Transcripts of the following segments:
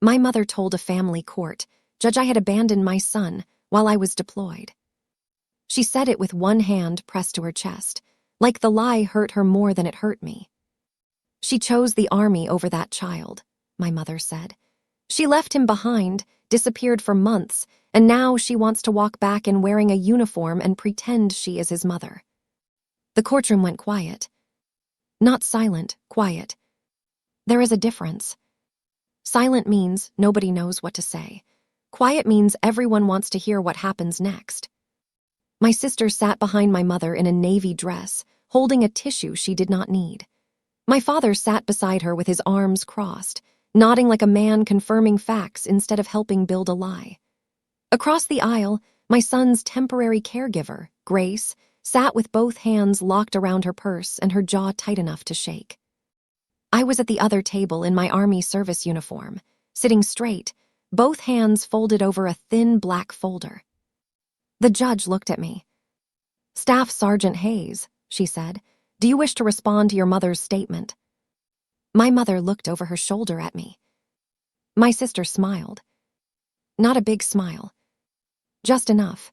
My mother told a family court judge I had abandoned my son while I was deployed. She said it with one hand pressed to her chest, like the lie hurt her more than it hurt me. She chose the army over that child, my mother said. She left him behind, disappeared for months, and now she wants to walk back in wearing a uniform and pretend she is his mother. The courtroom went quiet. Not silent, quiet. There is a difference. Silent means nobody knows what to say. Quiet means everyone wants to hear what happens next. My sister sat behind my mother in a navy dress, holding a tissue she did not need. My father sat beside her with his arms crossed, nodding like a man confirming facts instead of helping build a lie. Across the aisle, my son's temporary caregiver, Grace, sat with both hands locked around her purse and her jaw tight enough to shake. I was at the other table in my Army service uniform, sitting straight, both hands folded over a thin black folder. The judge looked at me. "Staff Sergeant Hayes," she said, "do you wish to respond to your mother's statement?" My mother looked over her shoulder at me. My sister smiled. Not a big smile. Just enough.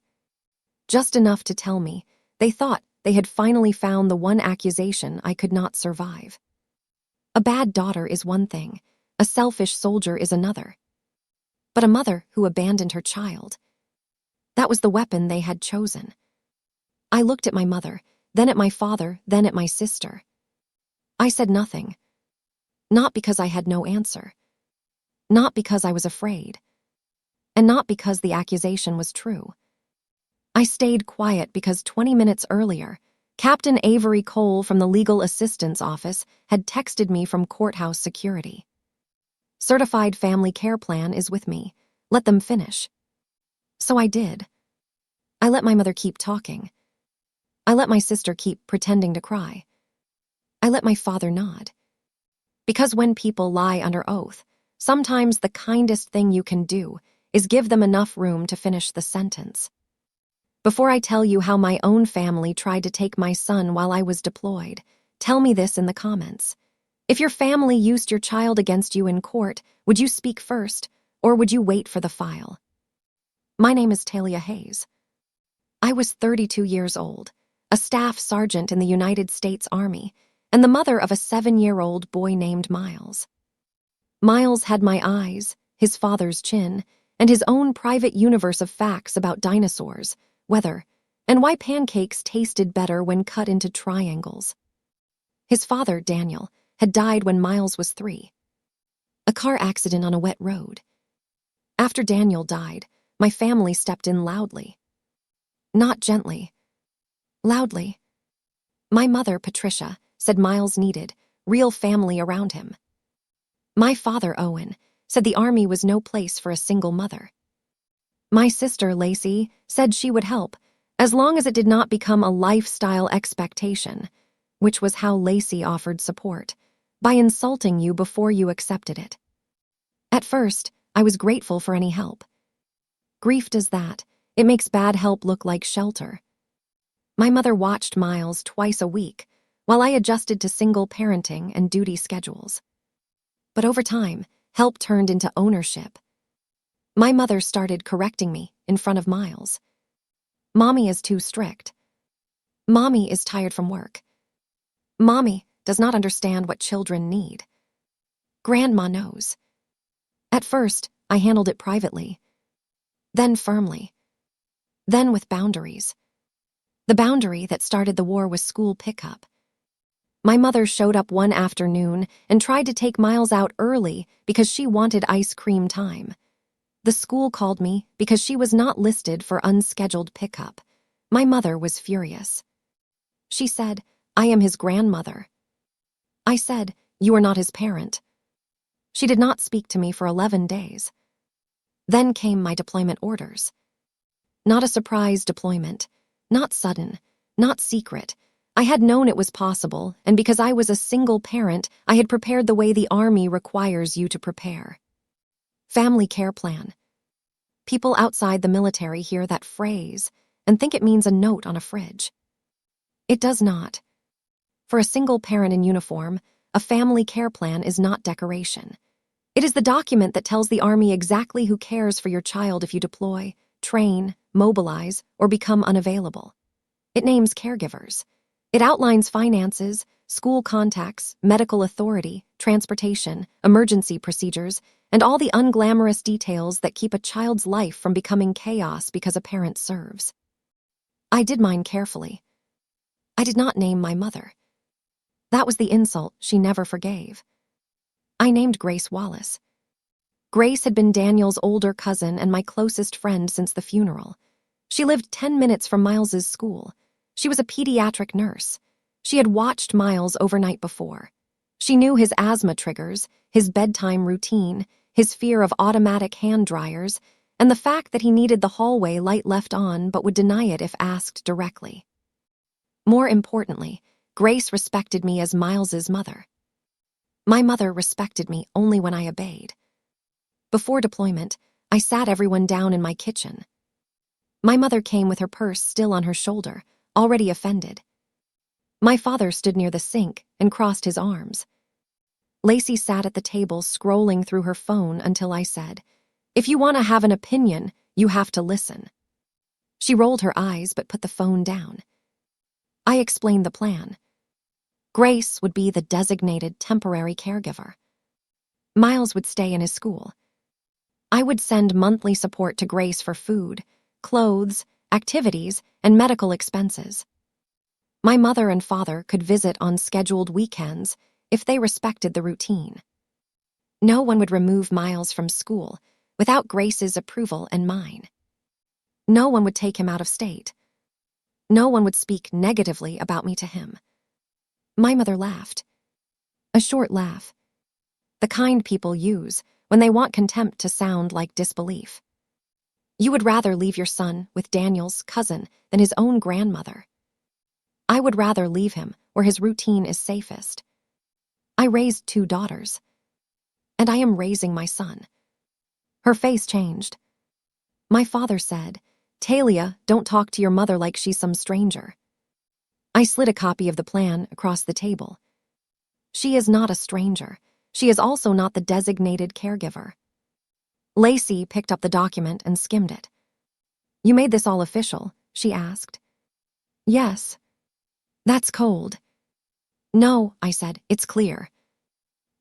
Just enough to tell me they thought they had finally found the one accusation I could not survive. A bad daughter is one thing, a selfish soldier is another. But a mother who abandoned her child, that was the weapon they had chosen. I looked at my mother, then at my father, then at my sister. I said nothing. Not because I had no answer. Not because I was afraid. And not because the accusation was true. I stayed quiet because 20 minutes earlier, Captain Avery Cole from the Legal Assistance Office had texted me from courthouse security. "Certified family care plan is with me. Let them finish." So I did. I let my mother keep talking. I let my sister keep pretending to cry. I let my father nod. Because when people lie under oath, sometimes the kindest thing you can do is give them enough room to finish the sentence. Before I tell you how my own family tried to take my son while I was deployed, tell me this in the comments. If your family used your child against you in court, would you speak first, or would you wait for the file? My name is Talia Hayes. I was 32 years old, a staff sergeant in the United States Army, and the mother of a 7-year-old boy named Miles. Miles had my eyes, his father's chin, and his own private universe of facts about dinosaurs, weather, and why pancakes tasted better when cut into triangles. His father, Daniel, had died when Miles was 3. A car accident on a wet road. After Daniel died, my family stepped in loudly. Not gently. Loudly. My mother, Patricia, said Miles needed real family around him. My father, Owen, said the Army was no place for a single mother. My sister, Lacey, said she would help, as long as it did not become a lifestyle expectation, which was how Lacey offered support, by insulting you before you accepted it. At first, I was grateful for any help. Grief does that. It makes bad help look like shelter. My mother watched Miles twice a week, while I adjusted to single parenting and duty schedules. But over time, help turned into ownership. My mother started correcting me in front of Miles. "Mommy is too strict. Mommy is tired from work. Mommy does not understand what children need. Grandma knows." At first, I handled it privately. Then firmly. Then with boundaries. The boundary that started the war was school pickup. My mother showed up one afternoon and tried to take Miles out early because she wanted ice cream time. The school called me because she was not listed for unscheduled pickup. My mother was furious. She said, "I am his grandmother." I said, "You are not his parent." She did not speak to me for 11 days. Then came my deployment orders. Not a surprise deployment, not sudden, not secret. I had known it was possible, and because I was a single parent, I had prepared the way the Army requires you to prepare. Family care plan. People outside the military hear that phrase and think it means a note on a fridge. It does not. For a single parent in uniform, a family care plan is not decoration. It is the document that tells the Army exactly who cares for your child if you deploy, train, mobilize, or become unavailable. It names caregivers. It outlines finances, school contacts, medical authority, transportation, emergency procedures, and all the unglamorous details that keep a child's life from becoming chaos because a parent serves. I did mine carefully. I did not name my mother. That was the insult she never forgave. I named Grace Wallace. Grace had been Daniel's older cousin and my closest friend since the funeral. She lived 10 minutes from Miles's school. She was a pediatric nurse. She had watched Miles overnight before. She knew his asthma triggers, his bedtime routine, his fear of automatic hand dryers, and the fact that he needed the hallway light left on but would deny it if asked directly. More importantly, Grace respected me as Miles's mother. My mother respected me only when I obeyed. Before deployment, I sat everyone down in my kitchen. My mother came with her purse still on her shoulder, already offended. My father stood near the sink and crossed his arms. Lacey sat at the table scrolling through her phone until I said, "If you want to have an opinion, you have to listen." She rolled her eyes but put the phone down. I explained the plan. Grace would be the designated temporary caregiver. Miles would stay in his school. I would send monthly support to Grace for food, clothes, activities, and medical expenses. My mother and father could visit on scheduled weekends if they respected the routine. No one would remove Miles from school without Grace's approval and mine. No one would take him out of state. No one would speak negatively about me to him. My mother laughed. A short laugh. The kind people use when they want contempt to sound like disbelief. You would rather leave your son with Daniel's cousin than his own grandmother. I would rather leave him where his routine is safest. I raised 2 daughters. And I am raising my son. Her face changed. My father said, "Talia, don't talk to your mother like she's some stranger." I slid a copy of the plan across the table. She is not a stranger. She is also not the designated caregiver. Lacey picked up the document and skimmed it. "You made this all official?" she asked. "Yes." "That's cold." "No," I said, "it's clear."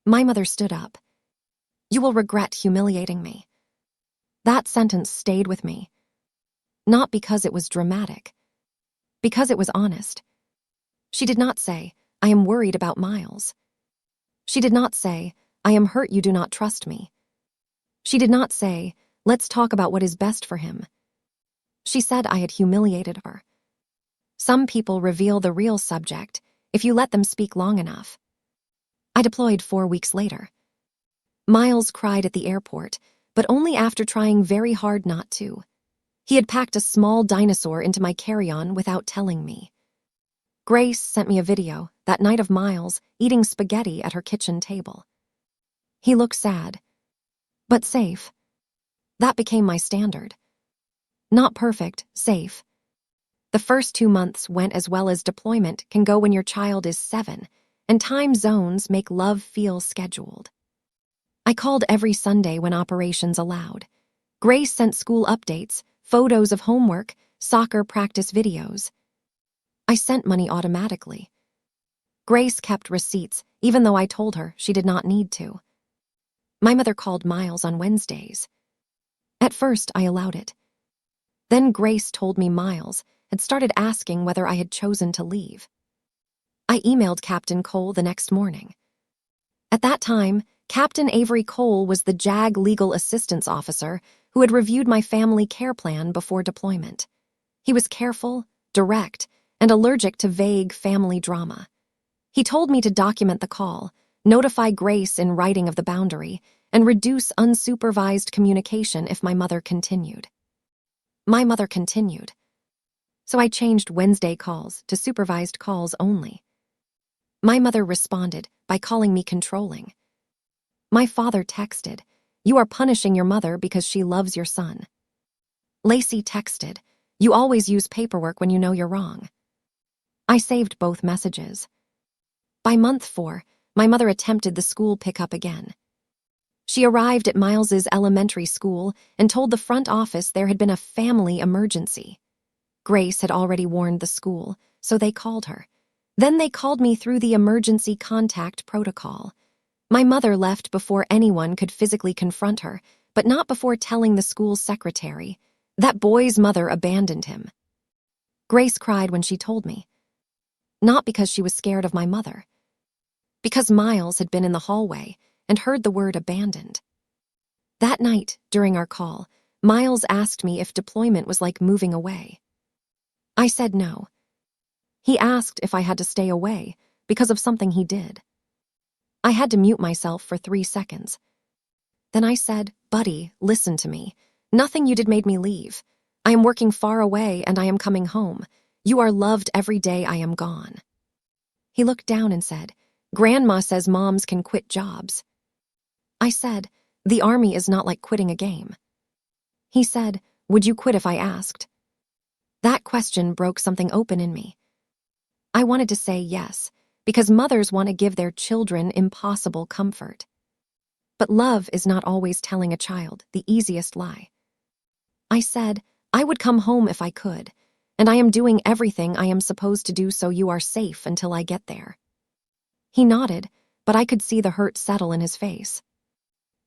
My mother stood up. "You will regret humiliating me." That sentence stayed with me. Not because it was dramatic. Because it was honest. She did not say, "I am worried about Miles." She did not say, "I am hurt you do not trust me." She did not say, "Let's talk about what is best for him." She said I had humiliated her. Some people reveal the real subject if you let them speak long enough. I deployed 4 weeks later. Miles cried at the airport, but only after trying very hard not to. He had packed a small dinosaur into my carry-on without telling me. Grace sent me a video that night of Miles eating spaghetti at her kitchen table. He looked sad, but safe. That became my standard. Not perfect, safe. The first 2 months went as well as deployment can go when your child is 7, and time zones make love feel scheduled. I called every Sunday when operations allowed. Grace sent school updates, photos of homework, soccer practice videos. I sent money automatically. Grace kept receipts, even though I told her she did not need to. My mother called Miles on Wednesdays. At first, I allowed it. Then Grace told me Miles had started asking whether I had chosen to leave. I emailed Captain Cole the next morning. At that time, Captain Avery Cole was the JAG legal assistance officer who had reviewed my family care plan before deployment. He was careful, direct, and allergic to vague family drama. He told me to document the call, notify Grace in writing of the boundary, and reduce unsupervised communication if my mother continued. My mother continued. So I changed Wednesday calls to supervised calls only. My mother responded by calling me controlling. My father texted, "You are punishing your mother because she loves your son." Lacey texted, "You always use paperwork when you know you're wrong." I saved both messages. By month 4, my mother attempted the school pickup again. She arrived at Miles's elementary school and told the front office there had been a family emergency. Grace had already warned the school, so they called her. Then they called me through the emergency contact protocol. My mother left before anyone could physically confront her, but not before telling the school's secretary. That boy's mother abandoned him. Grace cried when she told me. Not because she was scared of my mother. Because Miles had been in the hallway and heard the word abandoned. That night, during our call, Miles asked me if deployment was like moving away. I said no. He asked if I had to stay away because of something he did. I had to mute myself for 3 seconds. Then I said, "Buddy, listen to me. Nothing you did made me leave. I am working far away and I am coming home. You are loved every day I am gone." He looked down and said, "Grandma says moms can quit jobs." I said, "The army is not like quitting a game." He said, "Would you quit if I asked?" That question broke something open in me. I wanted to say yes, because mothers want to give their children impossible comfort. But love is not always telling a child the easiest lie. I said, "I would come home if I could, and I am doing everything I am supposed to do so you are safe until I get there." He nodded, but I could see the hurt settle in his face.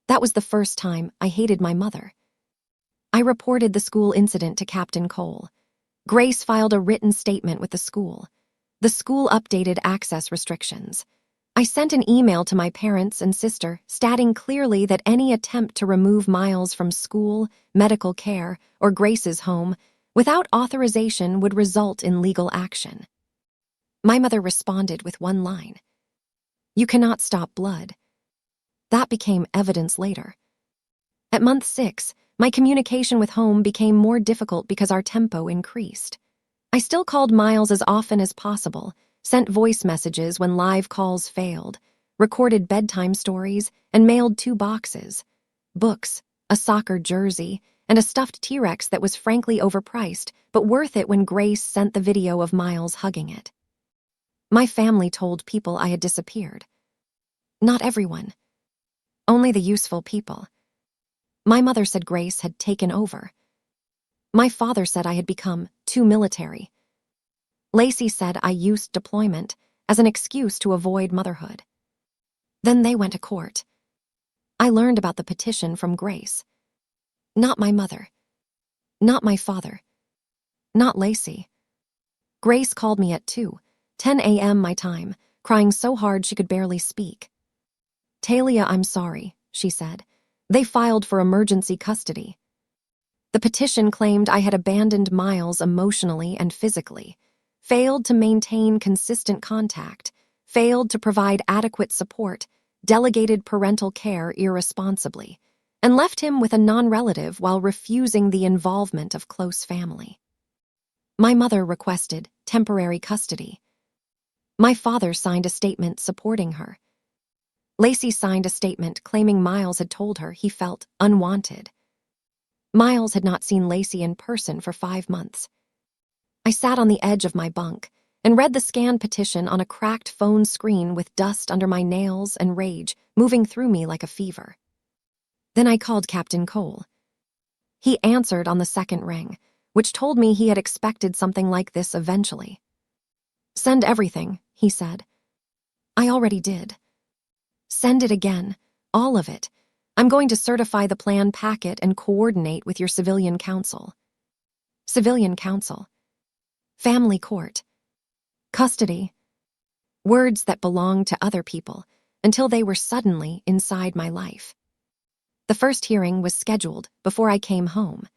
That was the first time I hated my mother. I reported the school incident to Captain Cole. Grace filed a written statement with the school. The school updated access restrictions. I sent an email to my parents and sister stating clearly that any attempt to remove Miles from school, medical care, or Grace's home without authorization would result in legal action. My mother responded with one line: "You cannot stop blood." That became evidence later. At month 6, my communication with home became more difficult because our tempo increased. I still called Miles as often as possible, sent voice messages when live calls failed, recorded bedtime stories, and mailed 2 boxes: books, a soccer jersey, and a stuffed T-Rex that was frankly overpriced, but worth it when Grace sent the video of Miles hugging it. My family told people I had disappeared. Not everyone. Only the useful people. My mother said Grace had taken over. My father said I had become too military. Lacey said I used deployment as an excuse to avoid motherhood. Then they went to court. I learned about the petition from Grace. Not my mother. Not my father. Not Lacey. Grace called me at 2:10 a.m. my time, crying so hard she could barely speak. "Talia, I'm sorry," she said. "They filed for emergency custody." The petition claimed I had abandoned Miles emotionally and physically, failed to maintain consistent contact, failed to provide adequate support, delegated parental care irresponsibly, and left him with a non-relative while refusing the involvement of close family. My mother requested temporary custody. My father signed a statement supporting her. Lacey signed a statement claiming Miles had told her he felt unwanted. Miles had not seen Lacey in person for 5 months. I sat on the edge of my bunk and read the scanned petition on a cracked phone screen with dust under my nails and rage moving through me like a fever. Then I called Captain Cole. He answered on the second ring, which told me he had expected something like this eventually. "Send everything," he said. I already did. "Send it again, all of it. I'm going to certify the plan packet and coordinate with your civilian counsel." Civilian counsel. Family court. Custody. Words that belonged to other people until they were suddenly inside my life. The first hearing was scheduled before I came home.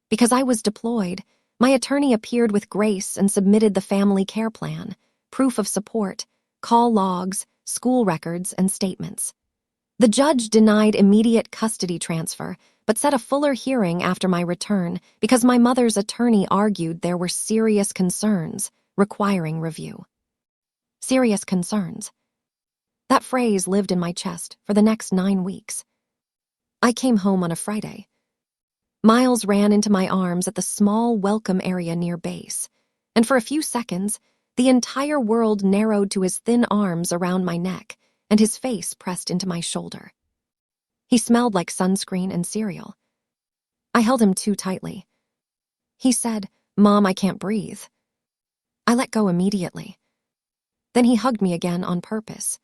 Because I was deployed, my attorney appeared with Grace and submitted the family care plan, proof of support, call logs, school records, and statements. The judge denied immediate custody transfer, but set a fuller hearing after my return because my mother's attorney argued there were serious concerns requiring review. Serious concerns. That phrase lived in my chest for the next 9 weeks. I came home on a Friday. Miles ran into my arms at the small welcome area near base, and for a few seconds, the entire world narrowed to his thin arms around my neck and his face pressed into my shoulder. He smelled like sunscreen and cereal. I held him too tightly. He said, "Mom, I can't breathe." I let go immediately. Then he hugged me again on purpose.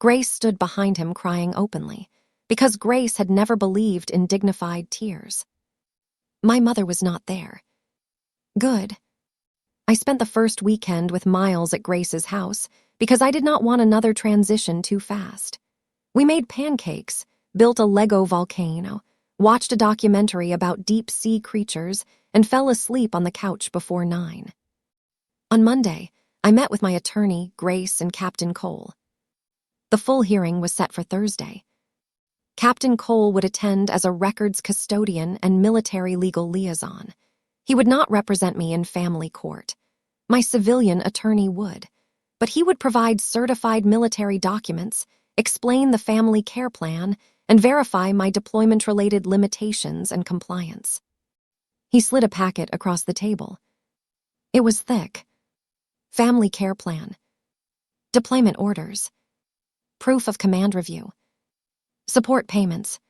Grace stood behind him crying openly, because Grace had never believed in dignified tears. My mother was not there. Good. I spent the first weekend with Miles at Grace's house because I did not want another transition too fast. We made pancakes, built a Lego volcano, watched a documentary about deep-sea creatures, and fell asleep on the couch before 9. On Monday, I met with my attorney, Grace, and Captain Cole. The full hearing was set for Thursday. Captain Cole would attend as a records custodian and military legal liaison. He would not represent me in family court. My civilian attorney would, but he would provide certified military documents, explain the family care plan, and verify my deployment-related limitations and compliance. He slid a packet across the table. It was thick. Family care plan. Deployment orders. Proof of command review. Support payments.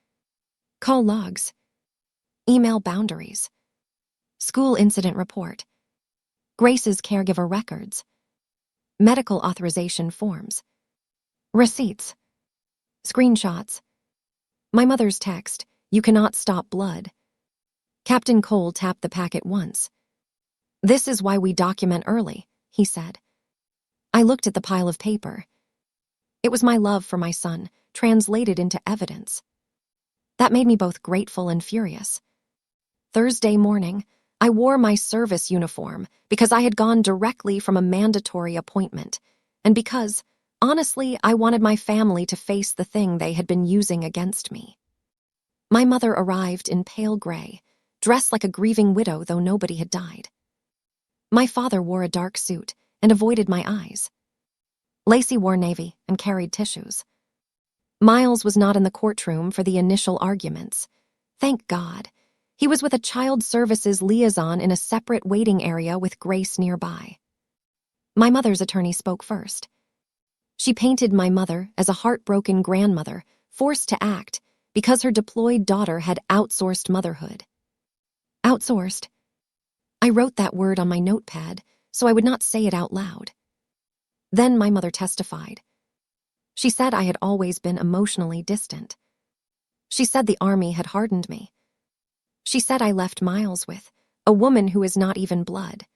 Call logs. Email boundaries. School incident report. Grace's caregiver records. Medical authorization forms. Receipts. Screenshots. My mother's text, "You cannot stop blood." Captain Cole tapped the packet once. "This is why we document early," he said. I looked at the pile of paper. It was my love for my son, translated into evidence. That made me both grateful and furious. Thursday morning, I wore my service uniform because I had gone directly from a mandatory appointment, and because, honestly, I wanted my family to face the thing they had been using against me. My mother arrived in pale gray, dressed like a grieving widow though nobody had died. My father wore a dark suit and avoided my eyes. Lacey wore navy and carried tissues. Miles was not in the courtroom for the initial arguments. Thank God. He was with a child services liaison in a separate waiting area with Grace nearby. My mother's attorney spoke first. She painted my mother as a heartbroken grandmother, forced to act because her deployed daughter had outsourced motherhood. Outsourced. I wrote that word on my notepad so I would not say it out loud. Then my mother testified. She said I had always been emotionally distant. She said the army had hardened me. She said I left Miles with a woman who is not even blood.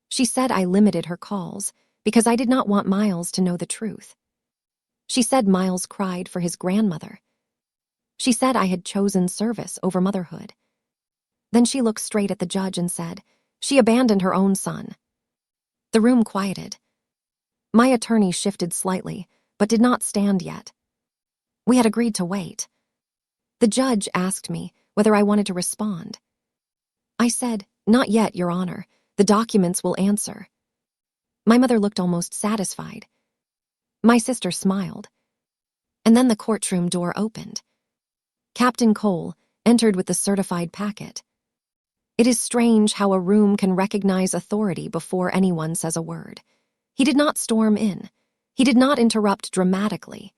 She said I limited her calls because I did not want Miles to know the truth. She said Miles cried for his grandmother. She said I had chosen service over motherhood. Then she looked straight at the judge and said, "She abandoned her own son." The room quieted. My attorney shifted slightly, but did not stand yet. We had agreed to wait. The judge asked me whether I wanted to respond. I said, "Not yet, Your Honor. The documents will answer." My mother looked almost satisfied. My sister smiled. And then the courtroom door opened. Captain Cole entered with the certified packet. It is strange how a room can recognize authority before anyone says a word. He did not storm in. He did not interrupt dramatically.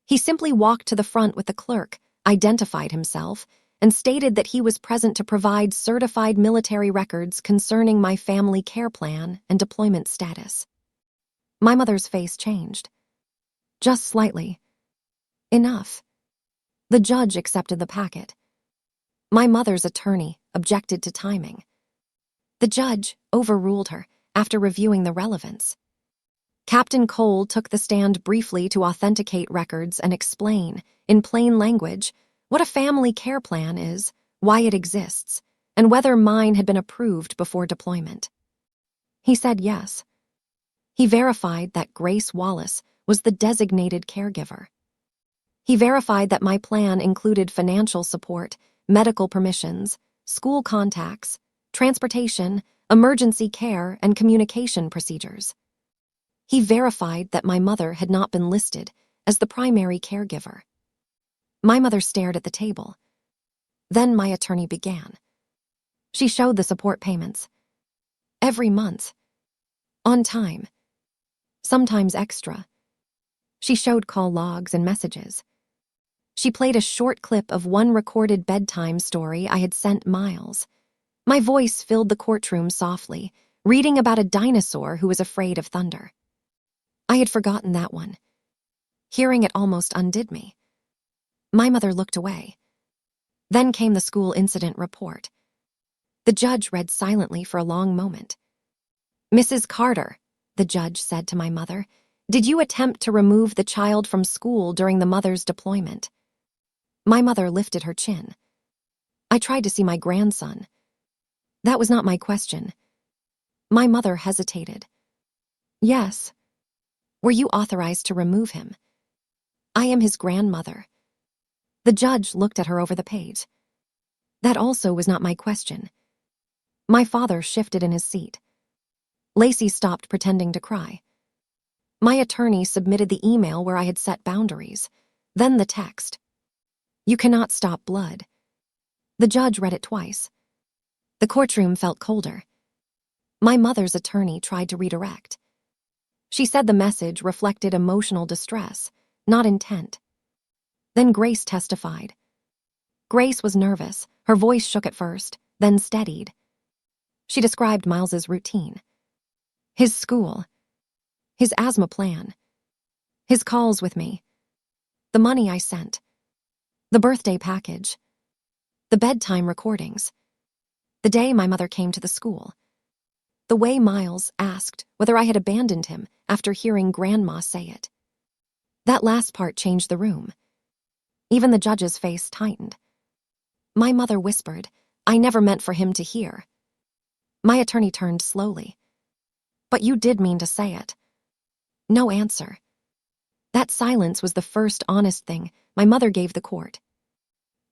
He simply walked to the front with the clerk, identified himself, and stated that he was present to provide certified military records concerning my family care plan and deployment status. My mother's face changed. Just slightly. Enough. The judge accepted the packet. My mother's attorney objected to timing. The judge overruled her after reviewing the relevance. Captain Cole took the stand briefly to authenticate records and explain, in plain language, what a family care plan is, why it exists, and whether mine had been approved before deployment. He said yes. He verified that Grace Wallace was the designated caregiver. He verified that my plan included financial support, medical permissions, school contacts, transportation, emergency care, and communication procedures. He verified that my mother had not been listed as the primary caregiver. My mother stared at the table. Then my attorney began. She showed the support payments. Every month. On time. Sometimes extra. She showed call logs and messages. She played a short clip of one recorded bedtime story I had sent Miles. My voice filled the courtroom softly, reading about a dinosaur who was afraid of thunder. I had forgotten that one. Hearing it almost undid me. My mother looked away. Then came the school incident report. The judge read silently for a long moment. "Mrs. Carter," the judge said to my mother, "did you attempt to remove the child from school during the mother's deployment?" My mother lifted her chin. "I tried to see my grandson." That was not my question. My mother hesitated. "Yes." "Were you authorized to remove him?" "I am his grandmother." The judge looked at her over the page. That also was not my question. My father shifted in his seat. Lacey stopped pretending to cry. My attorney submitted the email where I had set boundaries. Then the text. "You cannot stop blood." The judge read it twice. The courtroom felt colder. My mother's attorney tried to redirect. She said the message reflected emotional distress, not intent. Then Grace testified. Grace was nervous. Her voice shook at first, then steadied. She described Miles's routine. His school. His asthma plan. His calls with me. The money I sent. The birthday package. The bedtime recordings. The day my mother came to the school. The way Miles asked whether I had abandoned him after hearing Grandma say it. That last part changed the room. Even the judge's face tightened. My mother whispered, "I never meant for him to hear." My attorney turned slowly. "But you did mean to say it." No answer. That silence was the first honest thing my mother gave the court.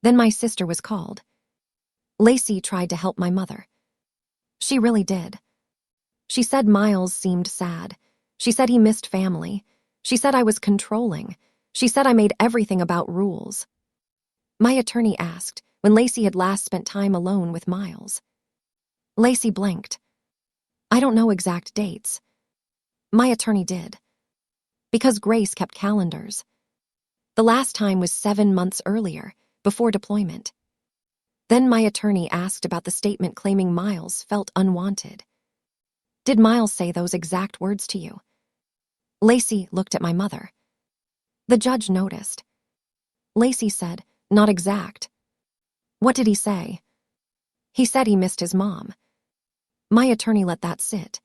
Then my sister was called. Lacey tried to help my mother. She really did. She said Miles seemed sad. She said he missed family. She said I was controlling. She said I made everything about rules. My attorney asked when Lacey had last spent time alone with Miles. Lacey blinked. "I don't know exact dates." My attorney did. Because Grace kept calendars. The last time was 7 months earlier, before deployment. Then my attorney asked about the statement claiming Miles felt unwanted. "Did Miles say those exact words to you?" Lacey looked at my mother. The judge noticed. Lacey said, "Not exact." "What did he say?" "He said he missed his mom." My attorney let that sit.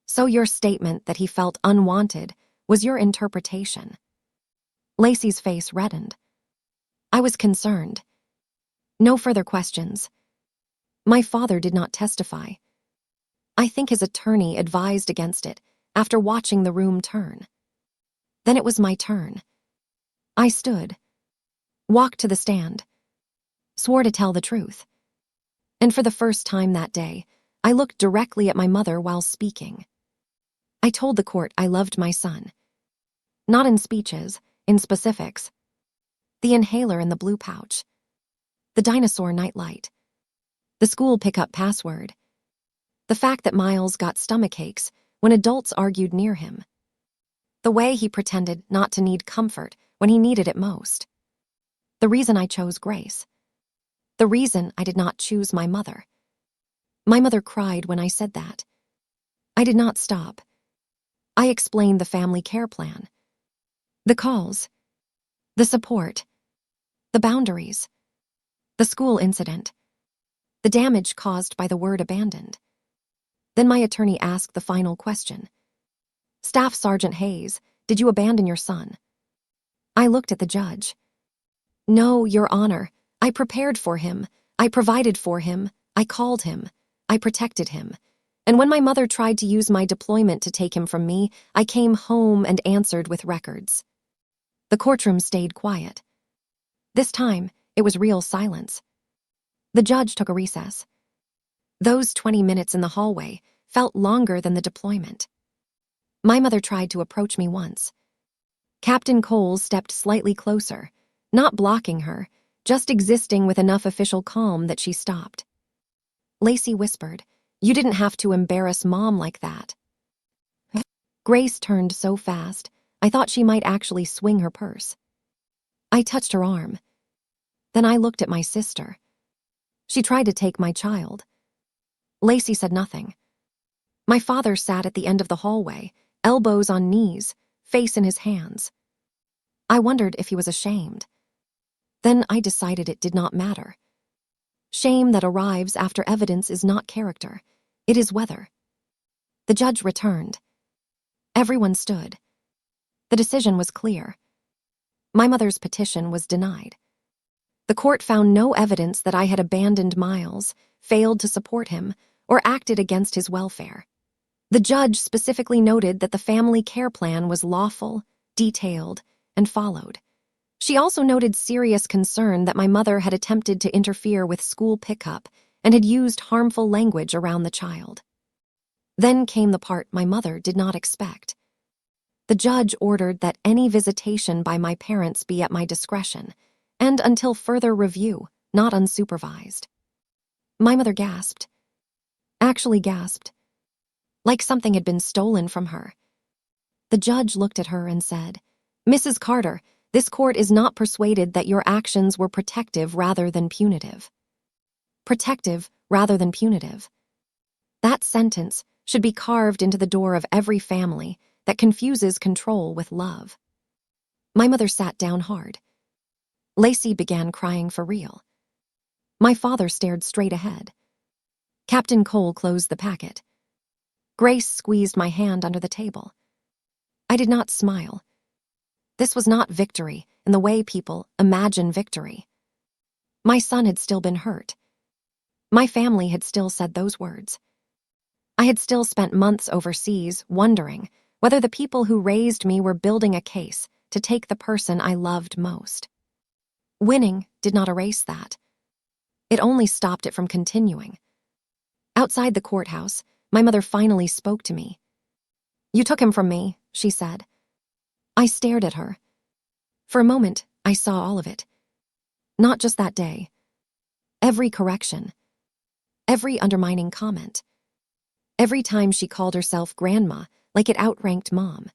"So your statement that he felt unwanted was your interpretation?" Lacey's face reddened. I was concerned. No further questions. My father did not testify. I think his attorney advised against it after watching the room turn. Then it was my turn. I stood, walked to the stand, swore to tell the truth. And for the first time that day, I looked directly at my mother while speaking. I told the court I loved my son. Not in speeches, in specifics. The inhaler in the blue pouch. The dinosaur nightlight. The school pickup password. The fact that Miles got stomachaches when adults argued near him. The way he pretended not to need comfort when he needed it most. The reason I chose Grace. The reason I did not choose my mother. My mother cried when I said that. I did not stop. I explained the family care plan. The calls. The support. The boundaries. The school incident. The damage caused by the word abandoned. Then my attorney asked the final question. "Staff Sergeant Hayes, did you abandon your son?" I looked at the judge. "No, Your Honor. I prepared for him. I provided for him. I called him. I protected him. And when my mother tried to use my deployment to take him from me, I came home and answered with records." The courtroom stayed quiet. This time, it was real silence. The judge took a recess. Those 20 minutes in the hallway felt longer than the deployment. My mother tried to approach me once. Captain Coles stepped slightly closer, not blocking her, just existing with enough official calm that she stopped. Lacey whispered, "You didn't have to embarrass Mom like that." Grace turned so fast, I thought she might actually swing her purse. I touched her arm. Then I looked at my sister. She tried to take my child. Lacey said nothing. My father sat at the end of the hallway, elbows on knees, face in his hands. I wondered if he was ashamed. Then I decided it did not matter. Shame that arrives after evidence is not character. It is weather. The judge returned. Everyone stood. The decision was clear. My mother's petition was denied. The court found no evidence that I had abandoned Miles, failed to support him, or acted against his welfare. The judge specifically noted that the family care plan was lawful, detailed, and followed. She also noted serious concern that my mother had attempted to interfere with school pickup and had used harmful language around the child. Then came the part my mother did not expect. The judge ordered that any visitation by my parents be at my discretion, and until further review, not unsupervised. My mother gasped. Actually gasped. Like something had been stolen from her. The judge looked at her and said, "Mrs. Carter, this court is not persuaded that your actions were protective rather than punitive." Protective rather than punitive. That sentence should be carved into the door of every family that confuses control with love. My mother sat down hard. Lacey began crying for real. My father stared straight ahead. Captain Cole closed the packet. Grace squeezed my hand under the table. I did not smile. This was not victory in the way people imagine victory. My son had still been hurt. My family had still said those words. I had still spent months overseas wondering whether the people who raised me were building a case to take the person I loved most. Winning did not erase that. It only stopped it from continuing. Outside the courthouse, my mother finally spoke to me. "You took him from me," she said. I stared at her. For a moment, I saw all of it. Not just that day. Every correction. Every undermining comment. Every time she called herself grandma like it outranked mom.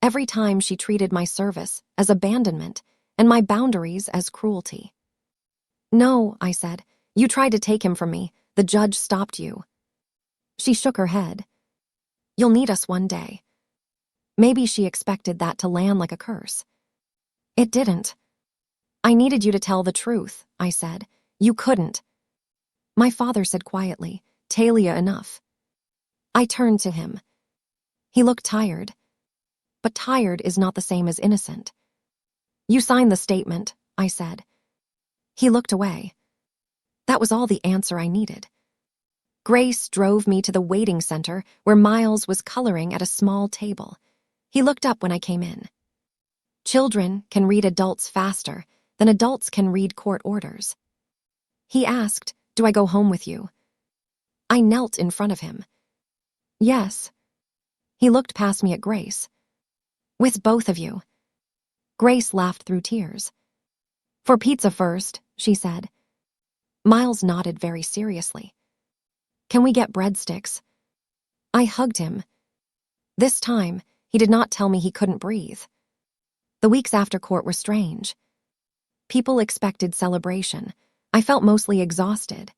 Every time she treated my service as abandonment and my boundaries as cruelty. "No," I said. "You tried to take him from me. The judge stopped you." She shook her head. "You'll need us one day." Maybe she expected that to land like a curse. It didn't. "I needed you to tell the truth," I said. "You couldn't." My father said quietly, "Talia, enough." I turned to him. He looked tired. But tired is not the same as innocent. "You signed the statement," I said. He looked away. That was all the answer I needed. Grace drove me to the waiting center where Miles was coloring at a small table. He looked up when I came in. Children can read adults faster than adults can read court orders. He asked, "Do I go home with you?" I knelt in front of him. "Yes." He looked past me at Grace. "With both of you." Grace laughed through tears. "For pizza first," she said. Miles nodded very seriously. "Can we get breadsticks?" I hugged him. This time, he did not tell me he couldn't breathe. The weeks after court were strange. People expected celebration. I felt mostly exhausted.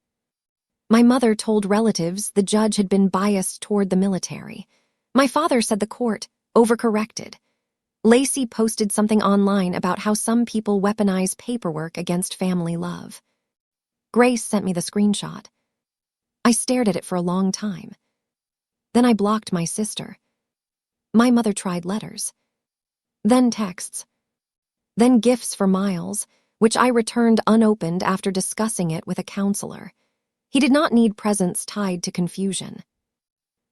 My mother told relatives the judge had been biased toward the military. My father said the court overcorrected. Lacey posted something online about how some people weaponize paperwork against family love. Grace sent me the screenshot. I stared at it for a long time. Then I blocked my sister. My mother tried letters. Then texts. Then gifts for Miles, which I returned unopened after discussing it with a counselor. He did not need presents tied to confusion.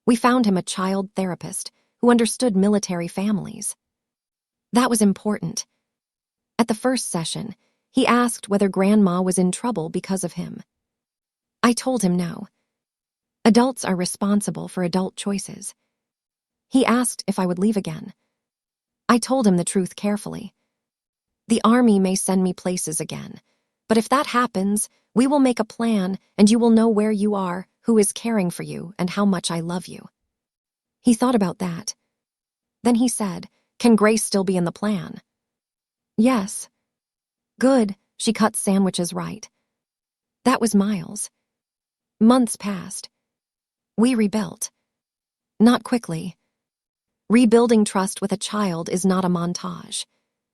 We found him a child therapist who understood military families. That was important. At the first session, he asked whether Grandma was in trouble because of him. I told him no. Adults are responsible for adult choices. He asked if I would leave again. I told him the truth carefully. The Army may send me places again, but if that happens, we will make a plan and you will know where you are, who is caring for you, and how much I love you. He thought about that. Then he said, "Can Grace still be in the plan?" "Yes." Good, she cut sandwiches right. That was Miles. Months passed. We rebuilt. Not quickly. Rebuilding trust with a child is not a montage.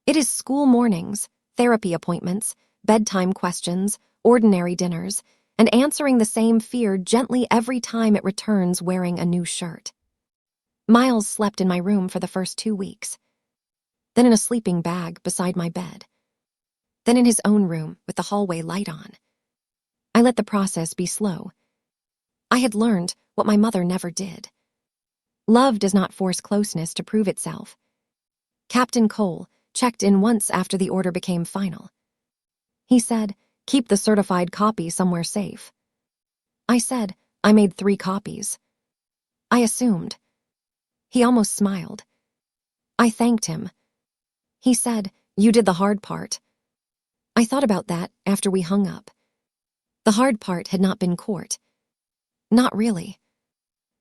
It is school mornings, therapy appointments, bedtime questions, ordinary dinners, and answering the same fear gently every time it returns wearing a new shirt. Miles slept in my room for the first 2 weeks, then in a sleeping bag beside my bed, then in his own room with the hallway light on. I let the process be slow. I had learned what my mother never did. Love does not force closeness to prove itself. Captain Cole checked in once after the order became final. He said, "Keep the certified copy somewhere safe." I said, "I made 3 copies." I assumed. He almost smiled. I thanked him. He said, "You did the hard part." I thought about that after we hung up. The hard part had not been court. Not really.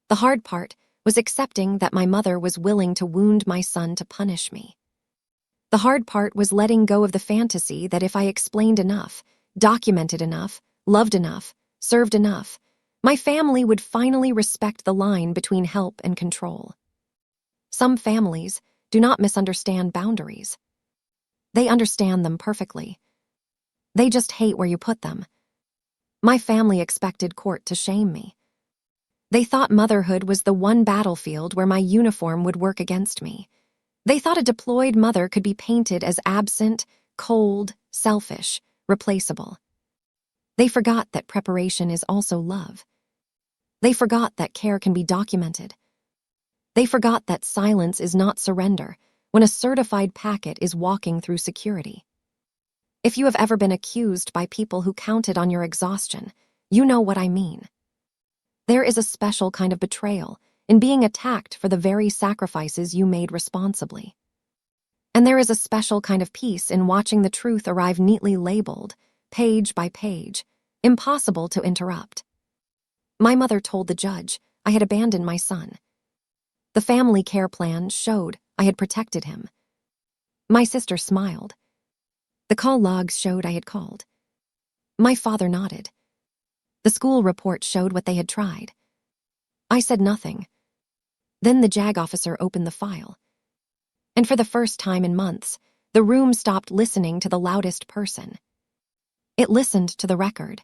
The hard part was accepting that my mother was willing to wound my son to punish me. The hard part was letting go of the fantasy that if I explained enough, documented enough, loved enough, served enough, my family would finally respect the line between help and control. Some families do not misunderstand boundaries. They understand them perfectly. They just hate where you put them. My family expected court to shame me. They thought motherhood was the one battlefield where my uniform would work against me. They thought a deployed mother could be painted as absent, cold, selfish, replaceable. They forgot that preparation is also love. They forgot that care can be documented. They forgot that silence is not surrender when a certified packet is walking through security. If you have ever been accused by people who counted on your exhaustion, you know what I mean. There is a special kind of betrayal in being attacked for the very sacrifices you made responsibly. And there is a special kind of peace in watching the truth arrive neatly labeled, page by page, impossible to interrupt. My mother told the judge I had abandoned my son. The family care plan showed I had protected him. My sister smiled. The call logs showed I had called. My father nodded. The school report showed what they had tried. I said nothing. Then the JAG officer opened the file. And for the first time in months, the room stopped listening to the loudest person. It listened to the record.